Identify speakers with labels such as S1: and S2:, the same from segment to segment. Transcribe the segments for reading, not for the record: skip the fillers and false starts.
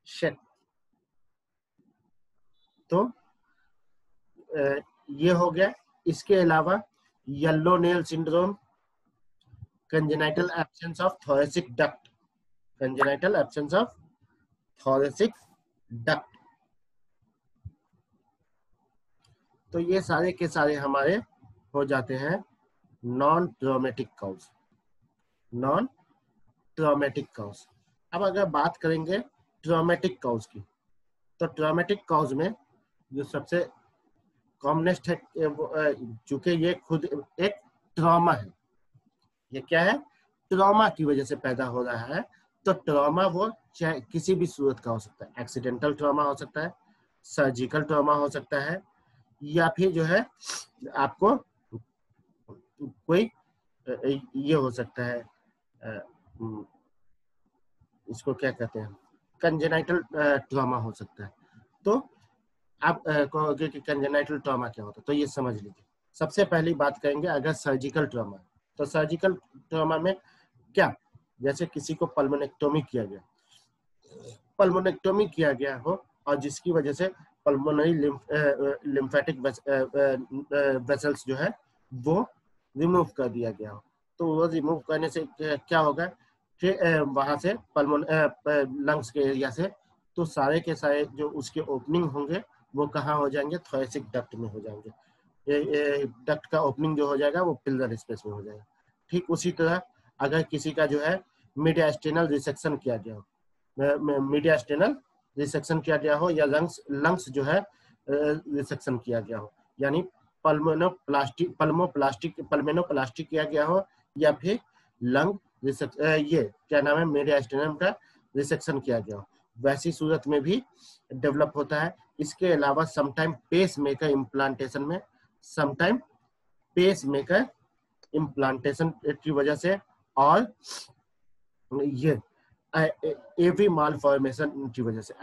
S1: शेट। तो ये हो गया। इसके अलावा yellow nail syndrome, congenital absence of thoracic duct, congenital absence of thoracic duct. तो ये सारे के सारे हमारे हो जाते हैं non traumatic cause, non traumatic cause. अब अगर बात करेंगे ट्रॉमेटिक काउज की, तो ट्रॉमेटिक काउज में जो सबसे कॉमनेस्ट है, चूंकि ये खुद एक ट्रॉमा है, ये क्या है, ट्रॉमा की वजह से पैदा हो रहा है। तो ट्रॉमा वो चाहे किसी भी सूरत का हो सकता है, एक्सीडेंटल ट्रॉमा हो सकता है, सर्जिकल ट्रॉमा हो सकता है, या फिर जो है आपको कोई ये हो सकता है, इसको क्या कहते हैं, कंजेनाइटल ट्रॉमा हो सकता है। तो आप कहोगे कि कंजेनाइटल ट्रॉमा क्या होता है, तो ये समझ लीजिए। सबसे पहली बात करेंगे अगर सर्जिकल ट्रॉमा, तो सर्जिकल ट्रॉमा में क्या, जैसे किसी को पल्मोनेक्टोमी किया गया, पल्मोनेक्टोमी किया गया हो और जिसकी वजह से पल्मोनरी लिम्फेटिक वेसल्स जो है वो रिमूव कर दिया गया हो, तो वो रिमूव करने से क्या होगा कि वहां से लंग्स के एरिया से तो सारे के सारे जो उसके ओपनिंग होंगे वो कहाँ हो जाएंगे, थोरेसिक डक्ट में हो जाएंगे। डक्ट का ओपनिंग जो हो जाएगा वो पिलर स्पेस में हो जाएगा। ठीक उसी तरह अगर किसी का जो है मीडियास्टेनल रिसेक्शन किया गया हो, मीडियास्टेनल रिसेक्शन किया गया हो, या लंग्स जो है रिसेक्शन किया गया हो, यानी पल्मोप्लास्टिक किया गया हो, या फिर लंग ये क्या नाम है, मीडियास्टेनम का रिसेक्शन किया गया हो, वैसी सूरत में भी डेवलप होता है। इसके अलावा समटाइम पेस मेकर इम्प्लांटेशन में, समटाइम पेस मेकर इम्प्लांटेशन की वजह से, और ये एवी मालफॉर्मेशन की वजह से,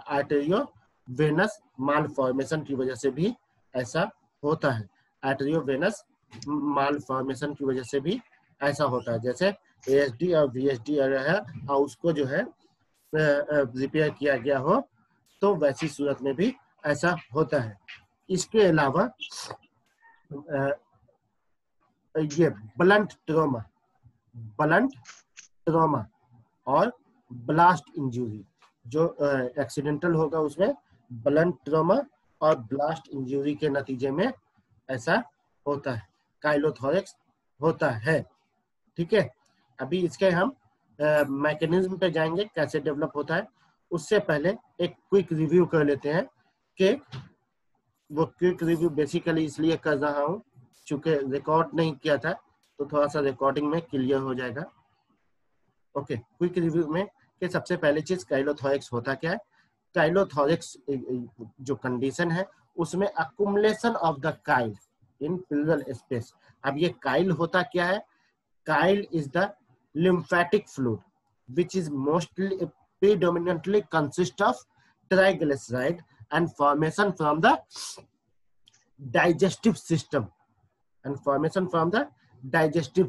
S1: आर्टेरियो वेनस मालफॉर्मेशन की वजह से भी ऐसा होता है। आर्टेरियो वेनस मालफॉर्मेशन की वजह से भी ऐसा होता है। जैसे एएसडी और वीएसडी अगर है और उसको जो है रिपेयर किया गया हो, तो वैसी सूरत में भी ऐसा होता है। इसके अलावा ये ब्लंट ट्रॉमा और ब्लास्ट इंजरी, जो एक्सीडेंटल होगा उसमें ब्लंट ट्रॉमा और ब्लास्ट इंजरी के नतीजे में ऐसा होता है, काइलोथोरेक्स होता है। ठीक है, अभी इसके हम मैकेनिज्म पे जाएंगे कैसे डेवलप होता है। उससे पहले एक क्विक रिव्यू कर लेते हैं कि वो क्विक रिव्यू बेसिकली इसलिए कर रहा हूँ चूंकि रिकॉर्ड नहीं किया था, तो थोड़ा सा रिकॉर्डिंग में क्लियर हो जाएगा। ओके, क्विक रिव्यू में कि सबसे पहले चीज काइलोथोरेक्स होता क्या है। काइलोथोरेक्स जो कंडीशन है उसमें accumulation of the Kyle in plural space. अब ये काइल होता क्या है, Kyle is the lymphatic fluid which is mostly predominantly consist of triglyceride and formation from the digestive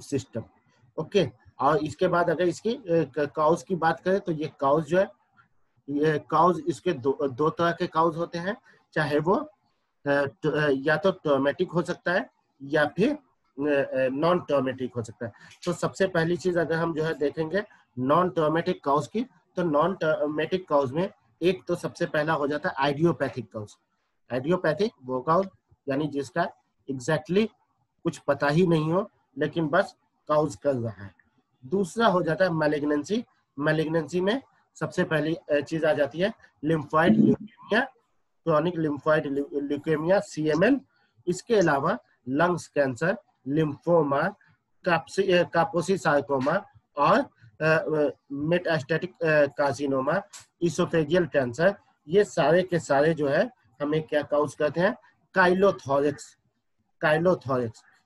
S1: system okay. और इसके बाद अगर इसकी काउज की बात करें तो ये काउज जो है, ये काउज इसके दो तरह के काउज होते हैं, चाहे वो या तो ट्रॉमेटिक हो सकता है या फिर नॉन ट्रॉमेटिक हो सकता है। तो सबसे पहली चीज अगर हम जो है देखेंगे नॉन ट्रॉमेटिक काउज की, तो नॉन ट्रॉमेटिक काउज में एक तो सबसे पहला हो जाता है आइडियोपैथिक काउज। आइडियोपैथिक वो काउज यानी जिसका एग्जैक्टली कुछ पता ही नहीं हो लेकिन बस काउज कर रहा है। दूसरा हो जाता है मैलिग्नेंसी। मैलिग्नेंसी में सबसे पहली चीज आ जाती है lymphoid leukaemia, chronic lymphoid leukaemia CML। इसके अलावा लंग्स कैंसर, लिम्फोमा, कापोसी सार्कोमा और मेटास्टैटिक कार्सिनोमा, इसोफेजियल कैंसर, ये सारे के सारे जो है हमें क्या काउज करते हैं, काइलोथोरेक्स।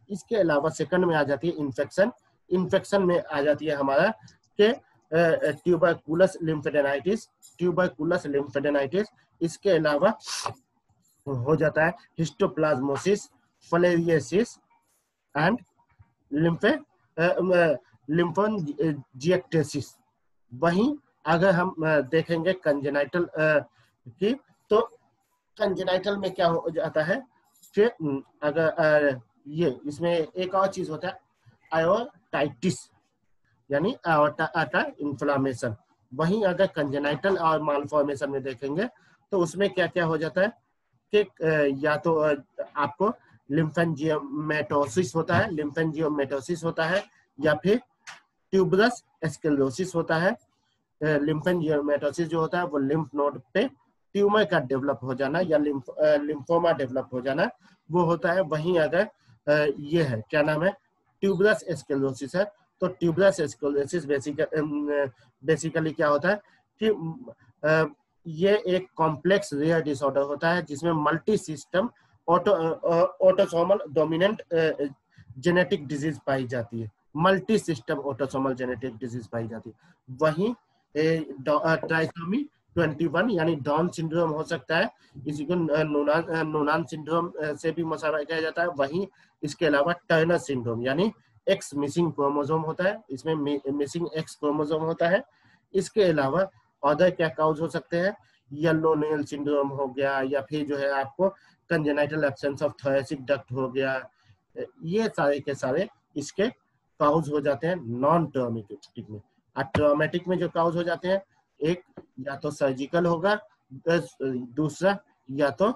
S1: इसके अलावा सेकंड में आ जाती है इन्फेक्शन। इन्फेक्शन में आ जाती है हमारा के ट्यूबरकुलस लिम्फेडेनाइटिस। इसके अलावा हो जाता है हिस्टोप्लाज्मोसिस, फिलेरियोसिस एंड लिम्फोजिएक्टेसिस। वहीं अगर हम देखेंगे कंजेनाइटल की, तो कंजेनाइटल में क्या हो जाता है कि अगर ये इसमें एक और चीज होता है आयोटाइटिस, यानी आयोटा इन्फ्लामेशन। वहीं अगर कंजेनाइटल और मालफॉर्मेशन में देखेंगे तो उसमें क्या क्या हो जाता है कि या तो आपको लिम्फेंजियोमेटोसिस होता है, लिम्फेंजियोमेटोसिस होता है, या फिर ट्यूबरस स्क्लेरोसिस होता है। लिम्फेंजियोमेटोसिस जो होता है वो लिम्फ नोड पे ट्यूमर का डेवलप हो जाना या लिम्फोमा डेवलप हो जाना, वो होता है। वहीं अगर ये है क्या नाम है ट्यूबरस स्क्लेरोसिस है, तो ट्यूबरस स्क्लेरोसिस बेसिकली क्या होता है कि ये एक कॉम्प्लेक्स रेयर डिसऑर्डर होता है जिसमें multi system autosomal dominant genetic disease पाई जाती है, multi system autosomal genetic disease पाई जाती है। वहीं ट्राइसोमी 21 यानी डाउन सिंड्रोम हो सकता है, इसी को नोनान सिंड्रोम से भी मसाला किया जाता है। वहीं इसके अलावा टर्नर सिंड्रोम यानी एक्स मिसिंग क्रोमोसोम होता है, इसमें मिसिंग एक्स क्रोमोसोम होता है। इसके अलावा अदर क्या काउज हो सकते हैं, येलो नेल सिंड्रोम हो गया, या फिर जो है आपको congenital absence of thoracic duct हो गया। ये सारे के सारे इसके काउज हो जाते हैं नॉन ट्रॉमेटिक में। और ट्रॉमेटिक में जो काउज हो जाते हैं, एक या तो सर्जिकल होगा, दूसरा या तो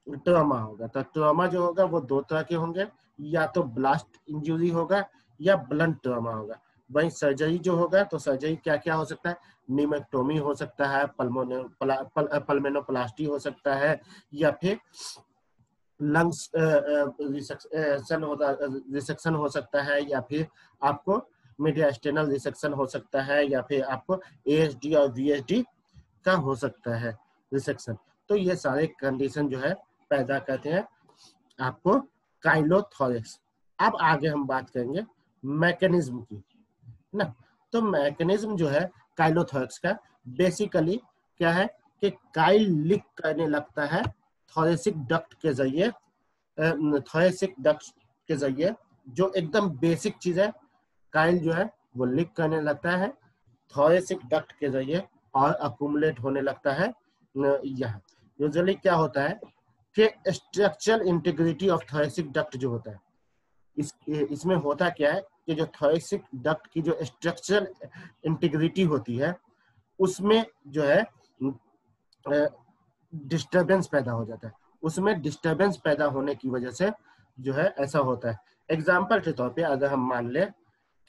S1: ट्रॉमा होगा। तो ट्रॉमा जो होगा वो दो तरह के होंगे, या तो ब्लास्ट इंजरी होगा या ब्लंट ट्रॉमा होगा। वहीं सर्जरी जो होगा तो सर्जरी क्या क्या हो सकता है, निमेक्टोमी हो सकता है, पल्मोनोप्लास्टी हो सकता है, या फिर लंग्स रिसेक्शन हो सकता है, या फिर आपको मीडियास्टेनल रिसेक्शन हो सकता है, या फिर आपको एएसडी और वीएसडी का हो सकता है रिसेक्शन। तो ये सारे कंडीशन जो है पैदा करते हैं आपको काइलोथोरेक्स। अब आगे हम बात करेंगे मैकेनिज्म की ना। तो मैकेनिज्म जो है काइलोथोरेक्स का बेसिकली क्या है कि काइल लीक करने लगता है थोरेसिक डक्ट के जरिए, थोरेसिक डक्ट के जरिए, जो एकदम बेसिक चीज है। काइल जो है वो लीक करने लगता है थोरेसिक डक्ट के जरिए और अकुमुलेट होने लगता है यहाँ। यूजुअली क्या होता है कि structural integrity of thoracic duct जो होता है, इसमें होता क्या है कि जो थोरेसिक डक्ट की जो स्ट्रक्चरल इंटीग्रिटी होती है उसमें जो है डिस्टरबेंस पैदा हो जाता है। उसमें डिस्टरबेंस पैदा होने की वजह से जो है ऐसा होता है। एग्जाम्पल के तौर पे अगर हम मान ले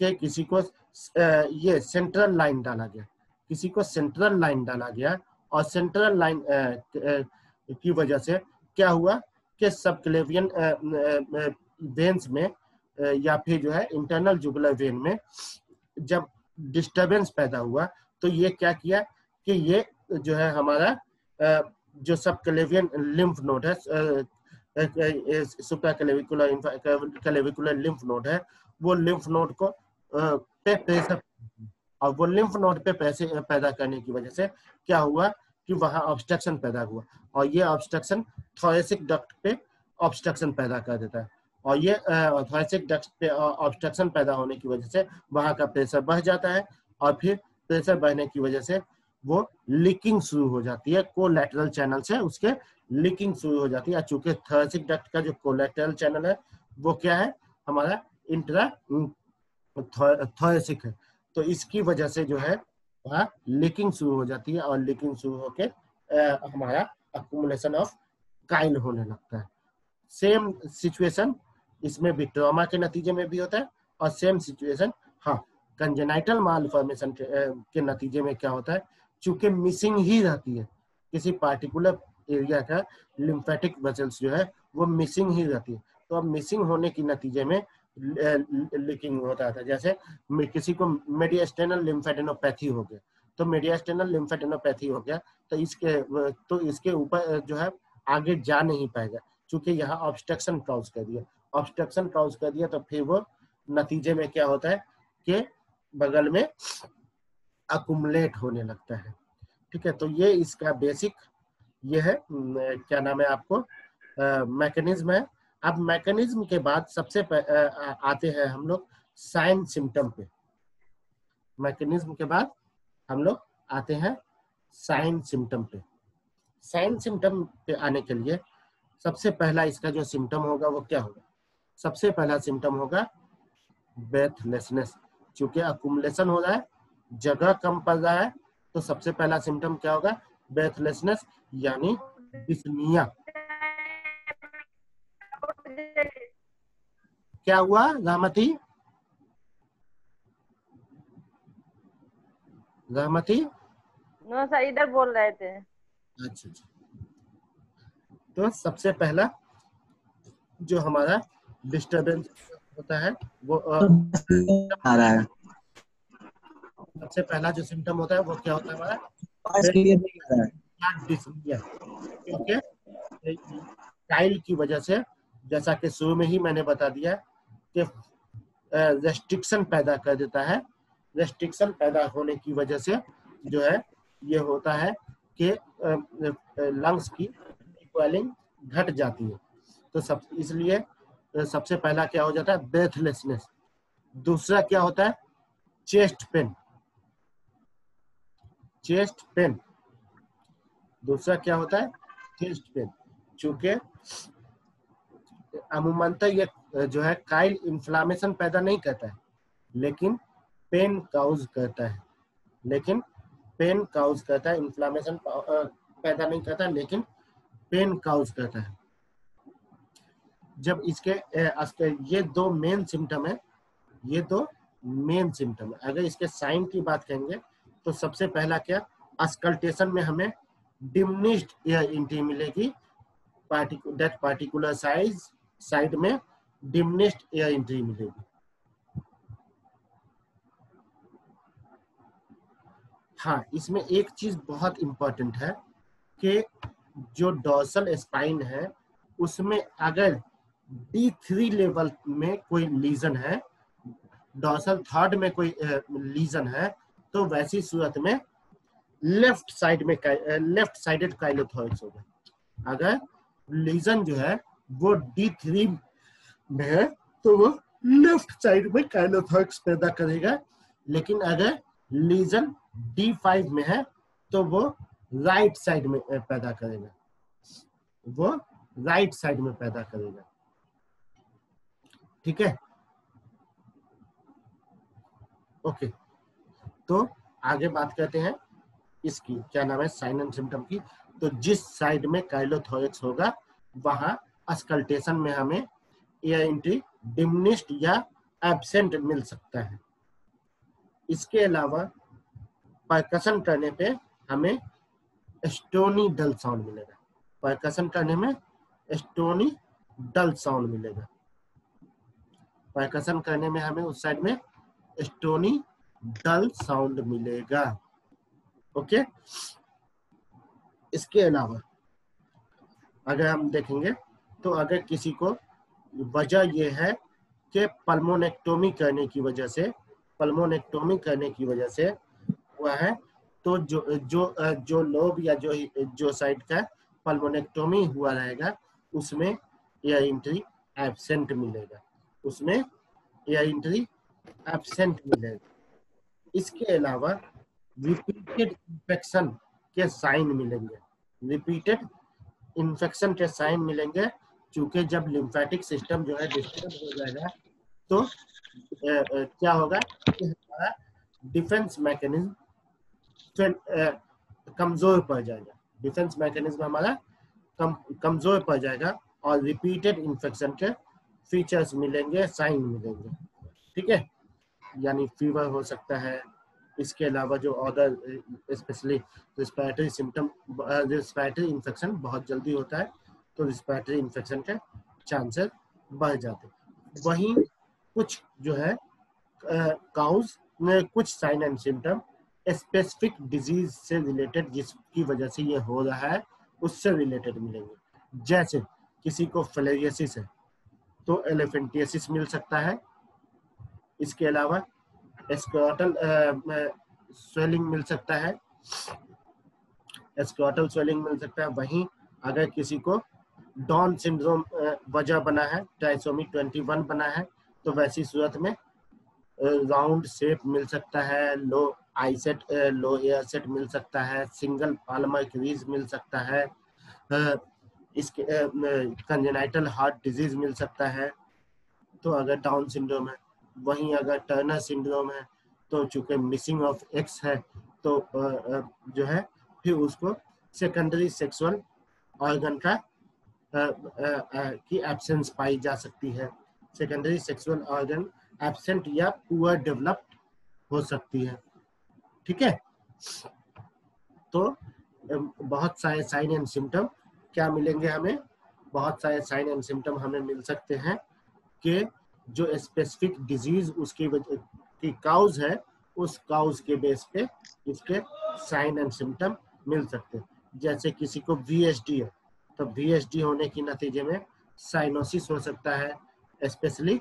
S1: कि किसी को ये सेंट्रल लाइन डाला गया, किसी को सेंट्रल लाइन डाला गया, और सेंट्रल लाइन की वजह से क्या हुआ कि सबक्लेवियन वेन्स में या फिर जो है इंटरनल जुगुलर वेन में जब डिस्टरबेंस पैदा हुआ, तो ये क्या किया कि ये जो है हमारा जो सबक्लेवियन लिम्फ नोड है, सुप्राक्लेविकुलर लिम्फ नोड है, वो लिम्फ नोड को पे प्रेशर, और वो लिम्फ नोड पे प्रेशर पैदा करने की वजह से क्या हुआ कि वहां ऑब्स्ट्रक्शन पैदा हुआ, और ये ऑब्स्ट्रक्शन थोरेसिक डक्ट पे ऑब्स्ट्रक्शन पैदा कर देता है। और ये थोरेसिक डक्ट पे ऑब्स्ट्रक्शन पैदा होने की वजह से वहां का प्रेशर बढ़ जाता है, और फिर प्रेशर बढ़ने की वजह से वो लीकिंग शुरू हो जाती है, कोलैटरल चैनल से उसके लीकिंग शुरू हो जाती है। चूंकि थोरेसिक डक्ट का जो कोलैटरल चैनल है वो क्या है हमारा इंट्रा थोरेसिक है, तो इसकी वजह से जो है वहाँ लीकिंग शुरू हो जाती है, और लीकिंग शुरू होके हमारा अक्यूमुलेशन ऑफ काइल होने लगता है। सेम सिचुएशन इसमें भी ट्रॉमा के नतीजे में भी होता है, और सेम सिचुएशन हाँ कंजेनाइटल मालफॉर्मेशन के नतीजे में क्या होता है, चूंकि मिसिंग ही रहती है किसी पार्टिकुलर एरिया का लिम्फेटिक वेसल्स जो है वो मिसिंग ही रहती है, तो अब मिसिंग होने के नतीजे में लीकिंग होता था। जैसे किसी को मेडियास्टेनल लिम्फेडेनोपैथी हो गया, तो मेडियास्टेनल लिम्फेडेनोपैथी हो गया तो इसके ऊपर जो है आगे जा नहीं पाएगा, क्योंकि यहाँ ऑब्स्ट्रक्शन काउज कर दिया, ऑब्स्ट्रक्शन काउज कर दिया, तो फिर वो नतीजे में क्या होता है कि बगल में अकुमुलेट होने लगता है। ठीक है, तो ये इसका बेसिक ये है क्या नाम है आपको मैकेनिज्म है। अब मैकेनिज्म के बाद सबसे आते हैं हम लोग साइन सिम्टम पे। मैकेनिज्म के बाद हम लोग आते हैं साइन सिम्टम पे। साइन सिम्टम पे आने के लिए सबसे पहला इसका जो सिम्टम होगा वो क्या होगा? सबसे पहला सिम्टम होगा ब्रेथलेसनेस। चूंकि अकुमुलेशन हो रहा है, जगह कम पड़ रहा है, तो सबसे पहला सिम्टम क्या होगा? ब्रेथलेसनेस यानी डिस्निया। क्या हुआ रहमती? रहमती?
S2: नो सर, इधर बोल रहे थे।
S1: अच्छा अच्छा। तो सबसे पहला जो हमारा डिस्टरबेंस होता है वो
S3: आ रहा है।
S1: सबसे पहला जो सिम्टम होता है वो क्या होता है हमारा?
S3: आवाज क्लियर नहीं आ रहा है।
S1: डिस्निया। क्योंकि टाइल की वजह से, जैसा कि शुरू में ही मैंने बता दिया कि रेस्ट्रिक्शन पैदा कर देता है। रेस्ट्रिक्शन पैदा होने की वजह से जो है ये होता है कि लंग्स की स्वेलिंग घट जाती है। तो इसलिए सबसे पहला क्या हो जाता है? ब्रेथलेसनेस। दूसरा क्या होता है? Chest pain. चेस्ट पेन दूसरा क्या होता है? Chest pain. चूंकि अमूमनतः ये जो है काइल इन्फ्लामेशन पैदा नहीं करता है, लेकिन पेन काउज करता है। लेकिन पेन काउज करता है, इन्फ्लामेशन पैदा नहीं करता, लेकिन पेन काउज करता है। जब इसके ये दो मेन सिम्टम है, ये दो मेन सिम्टम है। अगर इसके साइन की बात करेंगे तो सबसे पहला क्या? अस्कल्टेशन में हमें डिमिनिश्ड एयर एंट्री मिलेगी। दैट पार्टिकुलर साइड में डिमिनिश्ड एयर एंट्री मिलेगी। हाँ, इसमें एक चीज बहुत इंपॉर्टेंट है कि जो डॉर्सल स्पाइन है उसमें अगर D3 लेवल में कोई लीजन है, डॉर्सल थर्ड में कोई लीजन है, तो वैसी सूरत में लेफ्ट लेफ्ट साइडेड काइलोथोरैक्स होगा। अगर लीजन जो है वो D3 में है तो वो लेफ्ट साइड में काइलोथोरैक्स पैदा करेगा। लेकिन अगर लीजन D5 में है तो वो राइट साइड में पैदा करेगा। वो राइट साइड में पैदा करेगा। ठीक है, ओके। तो आगे बात करते हैं इसकी, क्या नाम है, साइन एंड सिम्टम की। तो जिस साइड में काइलोथोरैक्स होगा वहां अस्कल्टेशन में हमें एयर एंट्री डिमिनिश्ड या एब्सेंट मिल सकता है। इसके अलावा परकशन करने पे हमें स्टोनी डल साउंड मिलेगा। परकशन करने में स्टोनी डल साउंड मिलेगा। परकशन करने में हमें उस साइड में स्टोनी डल साउंड मिलेगा। ओके। इसके अलावा अगर हम देखेंगे तो अगर किसी को वजह यह है कि पल्मोनेक्टोमी करने की वजह से हुआ है, तो जो लोब या जो साइड का पल्मोनेक्टोमी हुआ रहेगा उसमें एयर एंट्री एब्सेंट मिलेगा। उसमें एयर एंट्री एब्सेंट मिलेगा। इसके अलावा रिपीटेड इन्फेक्शन के साइन मिलेंगे। रिपीटेड इन्फेक्शन के साइन मिलेंगे, क्योंकि जब लिम्फेटिक सिस्टम जो है डिस्टर्ब हो जाएगा तो क्या होगा कि हमारा डिफेंस मैकेनिज्म कमजोर पड़ जाएगा। डिफेंस मैकेनिज्म हमारा कमजोर पड़ जाएगा और रिपीटेड इन्फेक्शन के फीचर्स मिलेंगे, साइन मिलेंगे। ठीक है, यानी फीवर हो सकता है। इसके अलावा जो other specially respiratory symptom, respiratory infection बहुत जल्दी होता है तो रिस्पिरेटरी इन्फेक्शन के चांसेस बढ़ जाते हैं। वहीं कुछ जो है काउज में कुछ sign and symptom specific disease से रिलेटेड, जिसकी वजह से ये हो रहा है उससे रिलेटेड मिलेंगे। जैसे किसी को फिलेरियोसिस है तो एलिफेंटियासिस मिल सकता है। इसके अलावा स्क्रोटल स्वेलिंग मिल सकता है, स्क्रोटल स्वेलिंग मिल सकता है। वहीं अगर किसी को डाउन सिंड्रोम वजह बना है, ट्राइसोमी 21 बना है, तो वैसी सूरत में राउंड शेप मिल सकता है, लो आईसेट लो एयर सेट मिल सकता है, सिंगल पाल्मर क्रीज मिल सकता है, इसके कंजेनाइटल हार्ट डिजीज मिल सकता है तो अगर डाउन सिंड्रोम है। वहीं अगर टर्नर सिंड्रोम है तो चूंकि मिसिंग ऑफ एक्स है तो जो है फिर उसको सेकेंडरी सेक्सुअल ऑर्गन का की एब्सेंस पाई जा सकती है। सेकेंडरी सेक्सुअल ऑर्गन एब्सेंट या पुअर डेवलप्ड हो सकती है। ठीक है, तो बहुत सारे साइन एंड सिम्टम क्या मिलेंगे हमें, बहुत सारे साइन एंड सिम्टम हमें मिल सकते हैं कि जो स्पेसिफिक डिजीज उसकी की काउज है उस काउज के बेस पे इसके साइन एंड सिम्टम मिल सकते हैं। जैसे किसी को VSD है तो VSD होने के नतीजे में साइनोसिस हो सकता है, specially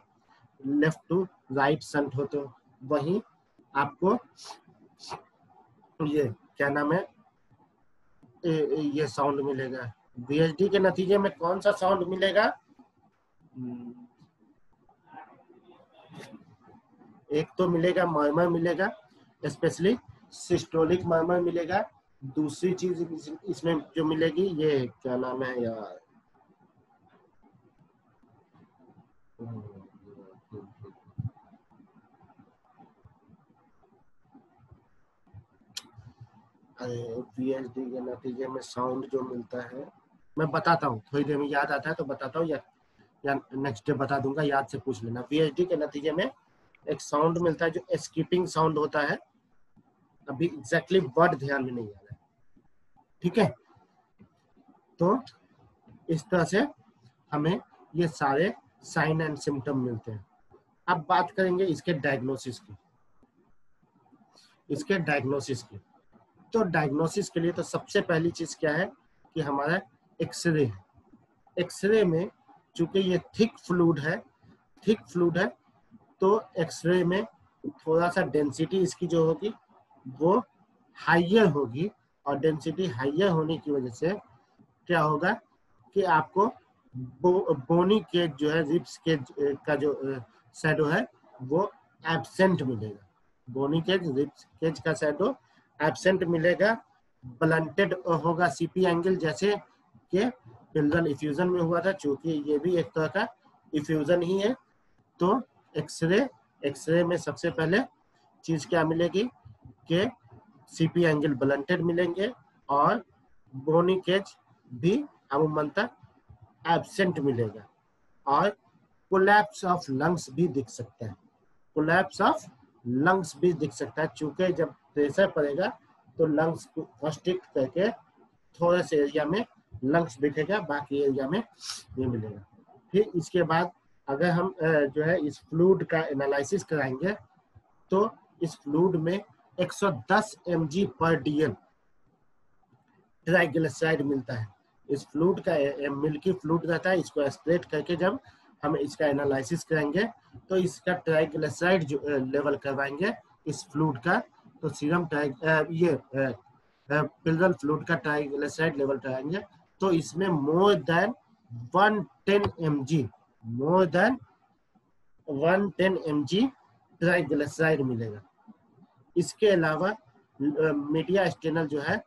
S1: left to right shunt हो तो। वहीं आपको ये क्या नाम है ये साउंड मिलेगा। VSD के नतीजे में कौन सा साउंड मिलेगा, एक तो मिलेगा मर्मर मिलेगा, स्पेशली सिस्टोलिक मर्मर मिलेगा। दूसरी चीज इसमें जो मिलेगी ये क्या नाम है यार, VSD के नतीजे में साउंड जो मिलता है मैं बताता हूँ, थोड़ी देर में याद आता है तो बताता हूँ या नेक्स्ट डे बता दूंगा, याद से पूछ लेना। VSD के नतीजे में एक साउंड मिलता है जो स्कीपिंग साउंड होता है, अभी एग्जैक्टली वर्ड ध्यान में नहीं आ रहा है। ठीक है, तो इस तरह से हमें ये सारे साइन एंड सिम्टम मिलते हैं। अब बात करेंगे इसके डायग्नोसिस की, इसके डायग्नोसिस की। तो डायग्नोसिस के लिए तो सबसे पहली चीज क्या है कि हमारा एक्सरे है। एक्सरे में चूंकि ये थिक फ्लूइड है तो एक्सरे में थोड़ा सा डेंसिटी इसकी जो होगी वो हाइयर होगी, और डेंसिटी हाइयर होने की वजह से क्या होगा कि आपको बोनी केज जो है, रिब्स केज का जो शैडो है वो एब्सेंट मिलेगा। बोनी केज रिब्स केज का शैडो एब्सेंट मिलेगा। ब्लंटेड होगा CP एंगल, जैसे कि पिलरल इफ्यूजन में हुआ था, चूंकि ये भी एक तरह का इफ्यूजन ही है। तो एक्सरे में सबसे पहले चीज क्या मिलेगी कि CP एंगल ब्लंटेड मिलेंगे और बोनी केज भी अमूमनतः एब्सेंट मिलेगा, और कोलैप्स ऑफ लंग्स भी दिख सकता है। कोलैप्स ऑफ लंग्स भी दिख सकता है, चूंकि जब प्रेशर पड़ेगा तो लंग्स को कंस्ट्रिक्ट करके थोड़े से एरिया में लंग्स दिखेगा, बाकी एरिया में ये मिलेगा। फिर इसके बाद अगर हम जो है इस फ्लूइड का एनालिसिस कराएंगे तो इस फ्लूइड में 110 mg/dl ट्राइग्लिसराइड मिलता है। इस फ्लूइड का मिल्की फ्लूइड रहता है, इसको एस्पिरेट करके जब हम इसका एनालिसिस करेंगे तो इसका ट्राइग्लिसराइड जो लेवल करवाएंगे इस फ्लूइड का, तो सीरम पिलरल फ्लूइड का ट्राइग्लिसराइड लेवल कराएंगे तो इसमें मोर देन 110 mg ट्राइग्लिसराइड मिलेगा। इसके अलावा मीडिया स्टेनल जो है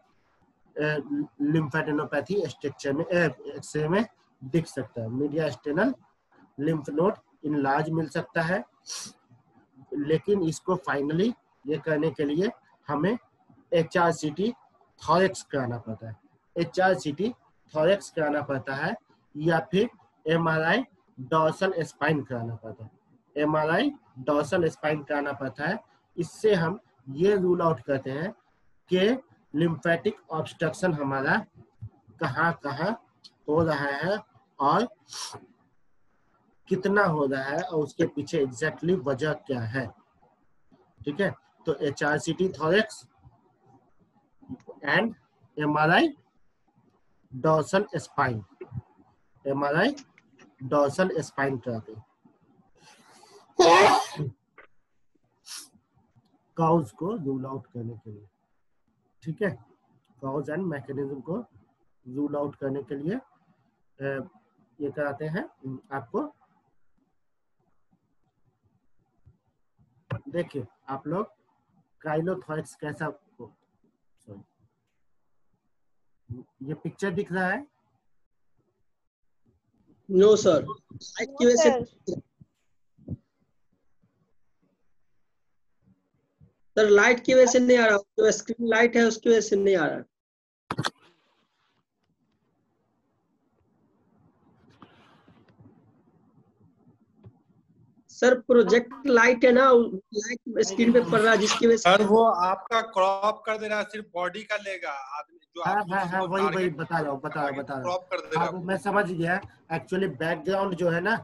S1: लिम्फेडेनोपैथी स्ट्रक्चर में एक्सरे में दिख सकता है। मीडिया स्टेनल लिम्फ नोड इनलार्ज मिल सकता है, लेकिन इसको फाइनली ये करने के लिए हमें HRCT थॉरेक्स कराना पड़ता है। HRCT थॉरेक्स कराना पड़ता है या फिर MRI डॉर्सल स्पाइन कराना पड़ता है। MRI डॉर्सल स्पाइन कराना पड़ता है। इससे हम ये रूल आउट करते हैं कि लिम्फेटिक ऑब्स्ट्रक्शन हमारा कहाँ कहाँ हो रहा है और कितना हो रहा है और उसके पीछे एग्जैक्टली वजह क्या है। ठीक है, तो HRCT thorax and MRI dorsal spine, MRI dorsal spine कराते हैं काउज को रूल आउट करने के लिए। ठीक है, काउज एंड मैकेनिज्म को रूल आउट करने के लिए ये कराते हैं आपको। देखिए आप लोग काइलोथोरैक्स कैसा सॉरी ये पिक्चर दिख रहा है?
S4: नो सर, लाइट की वजह से सर, लाइट की वजह से नहीं आ रहा, जो स्क्रीन लाइट है उसकी वजह से नहीं आ रहा। सर प्रोजेक्ट लाइट है ना, लाइट स्क्रीन पे पड़ रहा है जिसकी वजह से।
S5: सर वो आपका क्रॉप कर दे रहा है, सिर्फ बॉडी का लेगा आदमी जो
S1: हाँ
S5: आप
S1: हाँ वही बता रहा हूँ
S5: क्रॉप कर दे रहा
S1: हाँ, मैं समझ गया। एक्चुअली बैकग्राउंड जो है ना